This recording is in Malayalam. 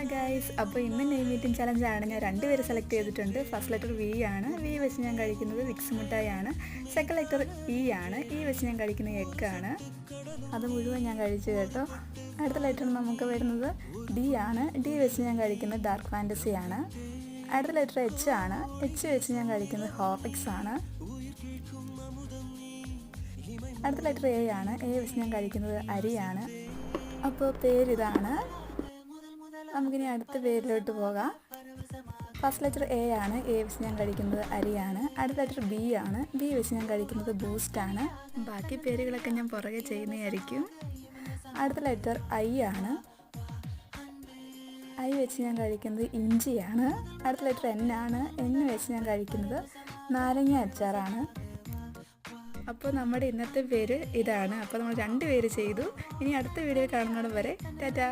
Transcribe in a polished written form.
ഹലോ ഗൈസ്, അപ്പോൾ ഇന്ന് നെയ് മീറ്റിംഗ് ചലഞ്ചാണ്. ഞാൻ 2 പേര് സെലക്ട് ചെയ്തിട്ടുണ്ട്. ഫസ്റ്റ് ലെറ്റർ വി ആണ്. വി വെച്ച് ഞാൻ കഴിക്കുന്നത് വിക്സ് മിഠായിയാണ്. സെക്കൻഡ് ലെറ്റർ ഇ ആണ്. ഇ വെച്ച് ഞാൻ കഴിക്കുന്നത് എഗ്ഗാണ്. അത് മുഴുവൻ ഞാൻ കഴിച്ചു കേട്ടോ. അടുത്ത ലെറ്റർ നമുക്ക് വരുന്നത് ഡി ആണ്. ഡി വെച്ച് ഞാൻ കഴിക്കുന്നത് ഡാർക്ക് ഫാൻറ്റസി ആണ്. അടുത്ത ലെറ്റർ എച്ച് ആണ്. എച്ച് വെച്ച് ഞാൻ കഴിക്കുന്നത് ഹോർലിക്സ് ആണ്. അടുത്ത ലെറ്റർ എ ആണ്. എ വെച്ച് ഞാൻ കഴിക്കുന്നത് അരിയാണ്. അപ്പോൾ പേരിതാണ്. നമുക്കിനി അടുത്ത പേരിലോട്ട് പോകാം. ഫസ്റ്റ് ലെറ്റർ എ ആണ്. എ വെച്ച് ഞാൻ കഴിക്കുന്നത് അരിയാണ്. അടുത്ത ലെറ്റർ ബി ആണ്. ബി വെച്ച് ഞാൻ കഴിക്കുന്നത് ബൂസ്റ്റാണ്. ബാക്കി പേരുകളൊക്കെ ഞാൻ പുറകെ ചെയ്യുന്നതായിരിക്കും. അടുത്ത ലെറ്റർ ഐ ആണ്. ഐ വെച്ച് ഞാൻ കഴിക്കുന്നത് ഇഞ്ചിയാണ്. അടുത്ത ലെറ്റർ എൻ ആണ്. എൻ വെച്ച് ഞാൻ കഴിക്കുന്നത് നാരങ്ങ അച്ചാറാണ്. അപ്പോൾ നമ്മുടെ ഇന്നത്തെ പേര് ഇതാണ്. അപ്പോൾ നമ്മൾ 2 പേര് ചെയ്തു. ഇനി അടുത്ത വീഡിയോ കാണുന്നത് വരെ ടാറ്റാ.